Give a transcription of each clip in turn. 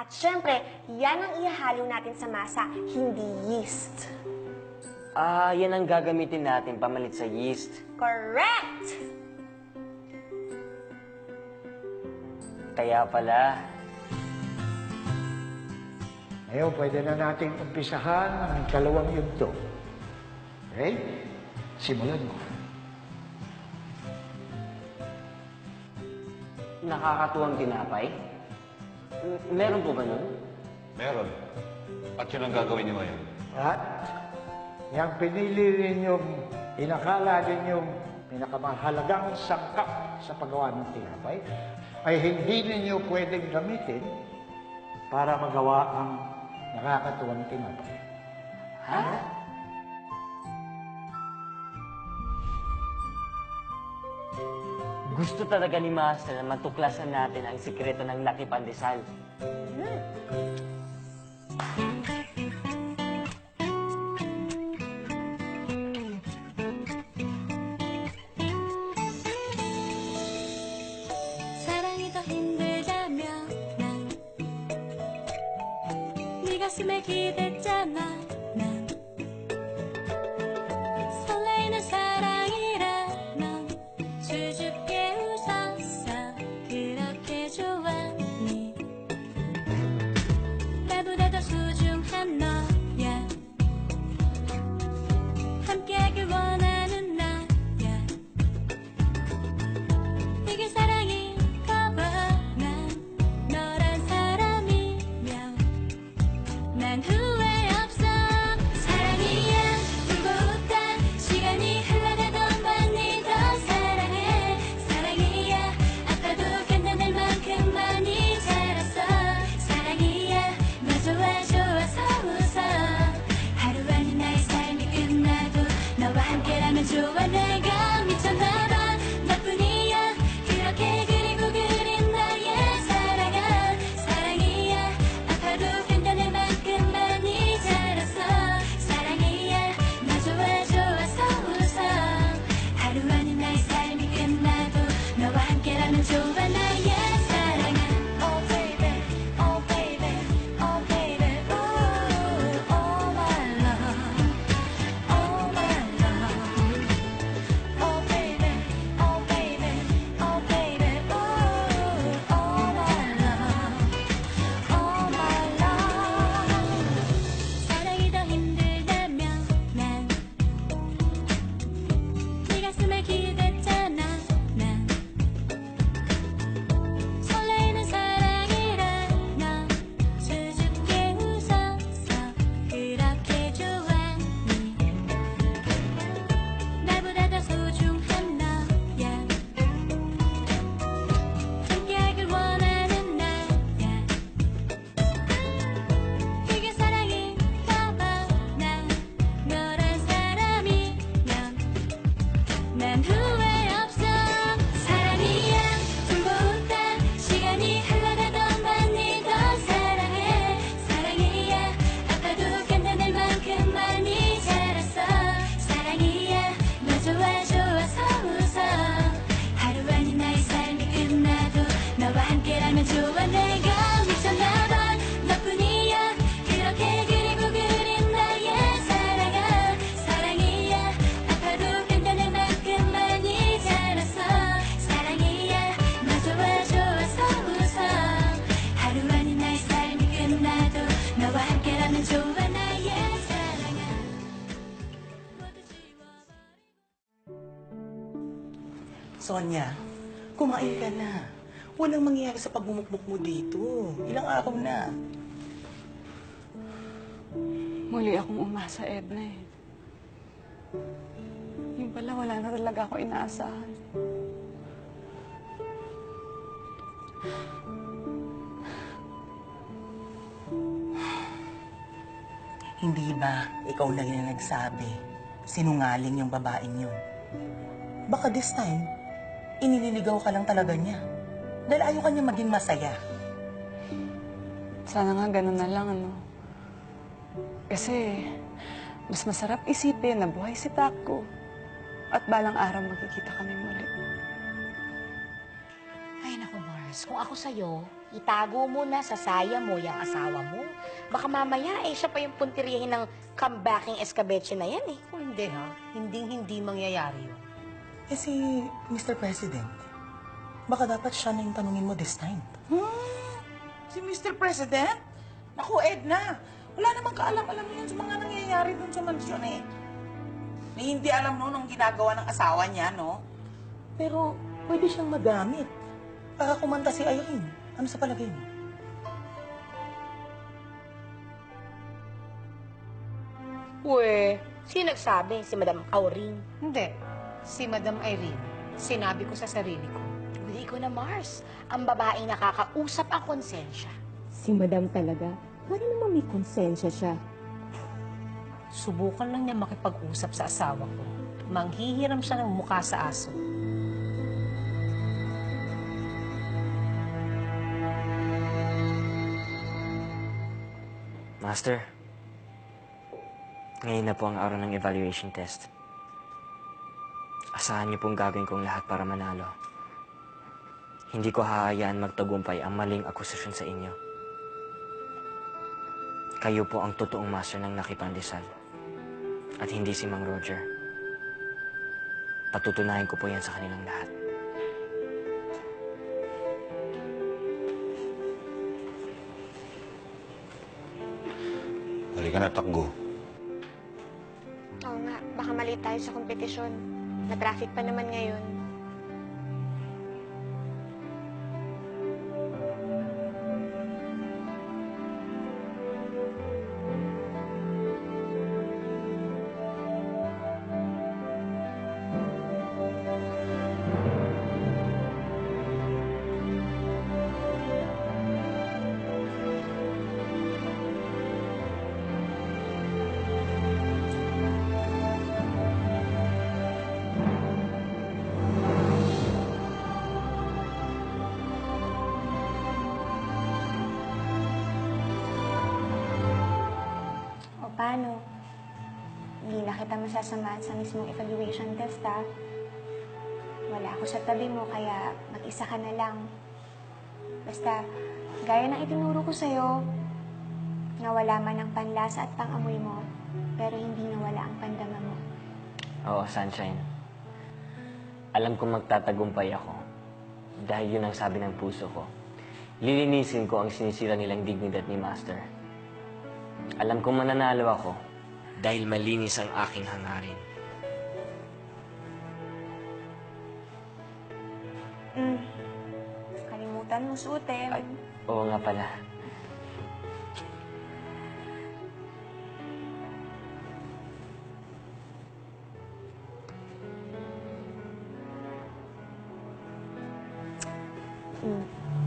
At syempre, yan ang ihahalo natin sa masa, hindi yeast. Yan ang gagamitin natin pamalit sa yeast. Correct! Kaya pala, Ngayon, pwede na nating umpisahan ang ikalawang yugto. Okay? Simulan mo. nakakatuwang tinapay? Meron po ba nun? Meron. At yun ang gagawin niyo ngayon. At yung pinili ninyong, inakala ninyong pinakamahalagang sangkap sa paggawa ng tinapay, ay hindi ninyo pwedeng gamitin para magawa ang nakakatuwang tinapay. Ha? Gusto talaga ni Master na matuklasan natin ang sikreto ng Lucky Pandesal. 사랑이 더 힘들다면 난 네 가슴에 기댔잖아 난 설레이는 사랑이라면 수줍게 웃었어 그렇게 좋았니 나보다 더 소중한 너야 함께하길 원하는 나야 이게 사랑인가 봐난 너란 사람이면 난 후회 없어 사랑이야 울고 웃다 시간이 흘러가던 많이 더 사랑해 사랑이야 아파도 견뎌낼 만큼 많이 자랐어 사랑이야 너 좋아 좋아서 웃어 하루 아닌 나의 삶이 끝나도 너와 함께라면 좋아 내가 미쳤나봐 너뿐이야 그렇게 그리고 그린 나의 사랑아 사랑이야 아파도 견뎌낼 만큼 많이 자랐어 사랑이야 너 좋아 좋아서 웃어 하루 아닌 나의 삶이 끝나도 너와 함께라면 좋아 나의 사랑아 Oh baby oh baby oh baby ooh oh my love oh my love oh baby oh baby oh baby ooh oh my love oh my love 사랑이 더 힘들다면 난 네 가슴에 기댔잖아 난 설레이는 사랑이라면 수줍게 웃었어 그렇게 좋았니 나보다 더 소중한 너야 함께하길 원하는 나야 이게 사랑인가 봐난 너란 사람이면 난 후회 없어 사랑이야 울고 웃다 시간이 흘러가던 많이 더 사랑해 사랑이야 아파도 견뎌낼 만큼 많이 자랐어 사랑이야 너 좋아 좋아서 웃어 하루 아닌 나의 삶이 끝나도 너와 함께라면 좋아 내가 미쳤나봐 너뿐이야 그렇게 그리고 그린 나의 사랑아 사랑이야 아파도 견뎌낼 만큼 많이 자랐어 사랑이야 너 좋아 좋아서 웃어 하루 아닌 나의 삶이 끝나도 너와 함께라면 좋아 나의 사랑아 모두 지워버려 Sonia, kumain ka na. Walang mangyayari sa pagmumukmuk mo dito. Ilang araw na. Muli akong umasa, Edna eh. Yung pala, wala na talaga ako inaasahan. Hindi ba ikaw na rin ang nagsabi? Sinungaling yung babaeng yun. Baka this time, inililigaw ka lang talaga niya. Dahil ayaw ka niya maging masaya. Sana nga ganun na lang, ano. Kasi, mas masarap isipin na buhay si Taco. At balang araw magkikita kami muli. Ay, naku, Mars. Kung ako sa'yo, itago mo na sa saya mo yung asawa mo. Baka mamaya, siya pa yung puntiryahin ng comebacking escabeche na yan eh. Hindi ha, hindi mangyayari yun. Si Mr. President, baka dapat siya na yung tanungin mo this time. Si Mr. President? Naku, Edna, wala namang kaalam-alam yun sa mga nangyayari dun sa mansyon eh. Ni hindi alam noon ang ginagawa ng asawa niya, no? Pero pwede siyang magamit para kumanta si Irene. Ano sa palagay mo? Sino nagsabi? Si Madam Auring. Hindi. Si Madam Irene. Sinabi ko sa sarili ko. Hindi ko na, Mars. Ang babaeng nakakausap ang konsensya. Si Madam talaga. Para naman may konsensya siya. Subukan lang niya makipag-usap sa asawa ko. Manghihiram siya ng mukha sa aso. Master, ngayon na po ang araw ng evaluation test. Asahan niyo pong gagawin kong lahat para manalo. Hindi ko hahayaan magtagumpay ang maling akusasyon sa inyo. Kayo po ang totoong master ng nakipandesal. At hindi si Mang Roger. Patutunayan ko po yan sa kanilang lahat. Halika na, takbo. Oo nga, baka mali tayo sa kompetisyon. Na-traffic pa naman ngayon. Paano? Hindi na kita masasamahan sa mismong evaluation test, ha? Wala ako sa tabi mo, kaya mag-isa ka na lang. Basta, gaya ng itinuro ko sa'yo, nawala man ang panlasa at pangamoy mo, pero hindi nawala ang pandama mo. Oo, Sunshine. Alam kong magtatagumpay ako. Dahil yun ang sabi ng puso ko. Lilinisin ko ang sinisira nilang dignidad ni Master. Alam kong mananalo ako dahil malinis ang aking hangarin. Kalimutan mo suotin. Ay, oo nga pala.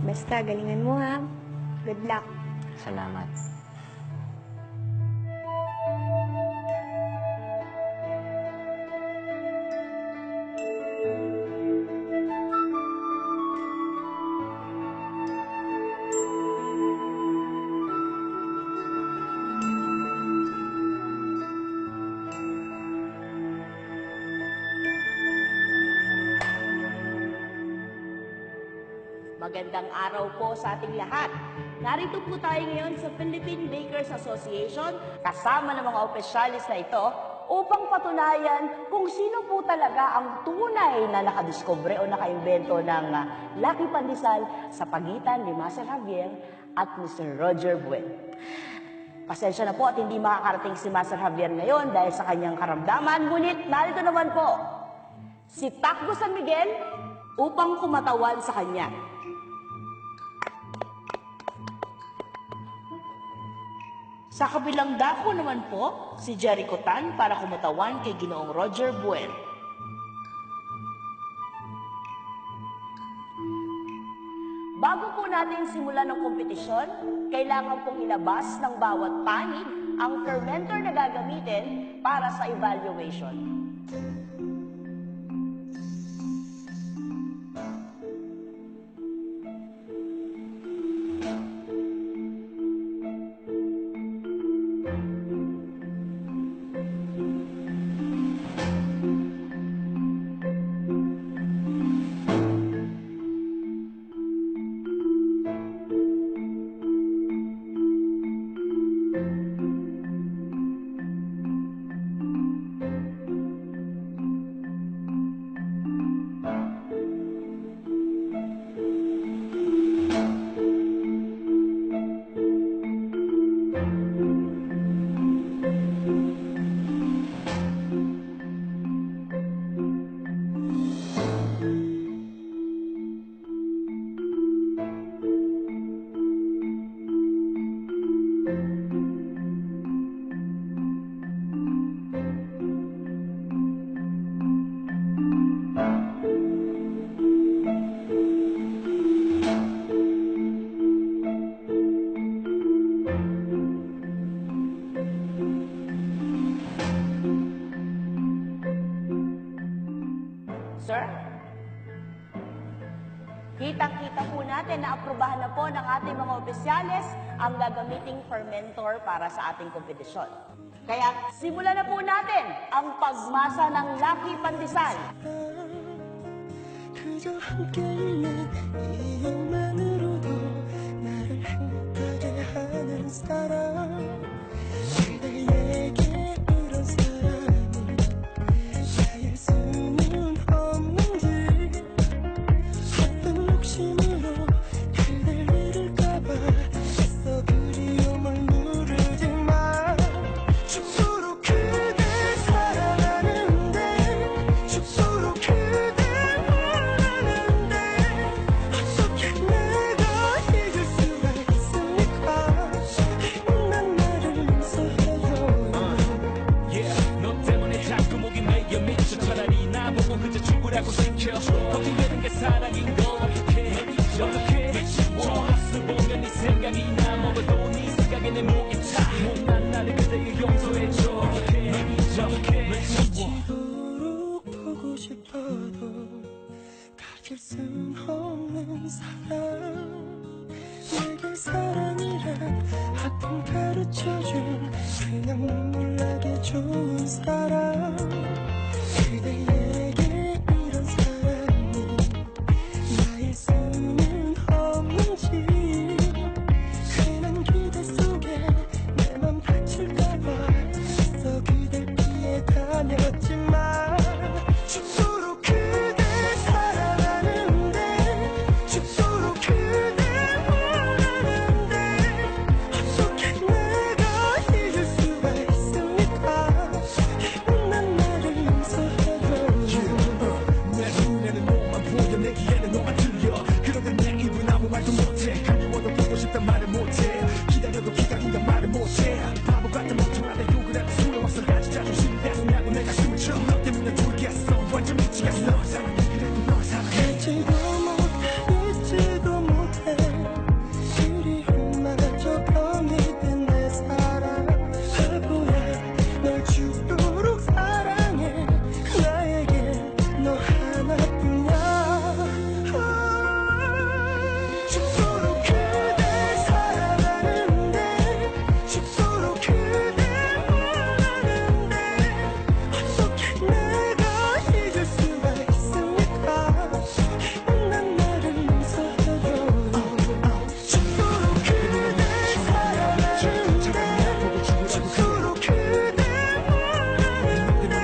Basta, galingan mo, ha? Good luck. Salamat. Magandang araw po sa ating lahat. Narito po tayo ngayon sa Philippine Bakers Association kasama ng mga opisyalis na ito upang patunayan kung sino po talaga ang tunay na nakadiskubre o nakaimbento ng Lucky Pandesal sa pagitan ni Master Javier at Mr. Roger Buen. Pasensya na po at hindi makakarating si Master Javier ngayon dahil sa kanyang karamdaman, ngunit narito naman po si Takbo San Miguel upang kumatawan sa kanya. Sa kabilang dako naman po, si Jericho Tan para kumutawan kay Ginoong Roger Buen. Bago po natin simulan ng kompetisyon, kailangan pong ilabas ng bawat panig ang fermenter na gagamitin para sa evaluation. naaprubahan na po ng ating mga opisyales ang gagamiting fermentor para sa ating kompetisyon. Kaya simulan na po natin ang pagmasa ng Lucky Pandesal. 그저 함께 있는 이것만으로도 나를 행복하게 하는 사람 그대에게 이런 사람이 나일 수는 없는지 어떤 욕심으로 그댈 잃을까봐 애써 그리움을 누르지만 죽도록 그댈 사랑하는데 죽도록 그댈 라고 생겨 걱정되는 게 사랑인 거 어떡해 좋았어 보면 네 생각이 나 먹어도 네 생각에 내 목이 차 못난 나를 그대여 용서해줘 어떡해 지도록 보고 싶어도 가질 순 없는 사람 내게 사랑이란 아픔 가르쳐준 그냥 눈물 나게 좋은 사람 그대에게 이런 사랑이 나일 수는 없는지 괜한 기대 속에 내 맘 다칠까봐 애써 그댈 피해 다녔지만 죽도록 그댈 사랑하는데 죽도록 그댈 원하는데 어떻게 내가 잊을 수가 있습니까 못난 나를 용서해줘 내 눈에는 너만 보여 내 귀에는 너만 들려 그런데 내 입은 아무 말도 못해 그리워도 보고 싶단 말을 못해 기다려도 기다린단 말을 못해 바보 같은 멍청한 내 욕을 해도 소용없어 아직 자존심이 대성하고 내 가슴을 쳐너 때문에 돌겠어 완전 미치겠어 사랑해 그래도 널 사랑해 잊지도 못해 잊지도 못해 그리움마저 병이 된 내 사랑 바보야 널 죽도록 사랑해 나에게 너 하나뿐이야 죽도록 그댈 사랑하는데 죽도록 그댈 원하는데 어떻게 내가 잊을 수가 있습니까 못난 나를 용서해줘 죽도록 그댈 사랑하는데 죽도록 그댈 원하는데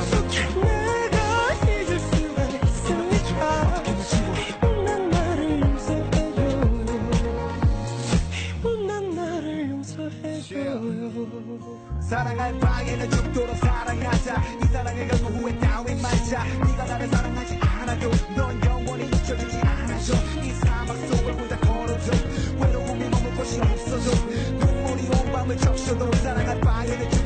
어떻게 내가 잊을 수가 있습니까 못난 나를 용서해줘 못난 나를 용서해줘요 사랑할 바에는 죽도록 사랑하자 이 사랑에 결국 후회 따윈 말자 네가 나를 사랑하지 않아도 넌 영원히 잊혀지지 않아줘 이 사막 속을 혼자 걸어줘 외로움이 머물 곳이 없어도 눈물이 온 밤을 적셔도 사랑할 바에는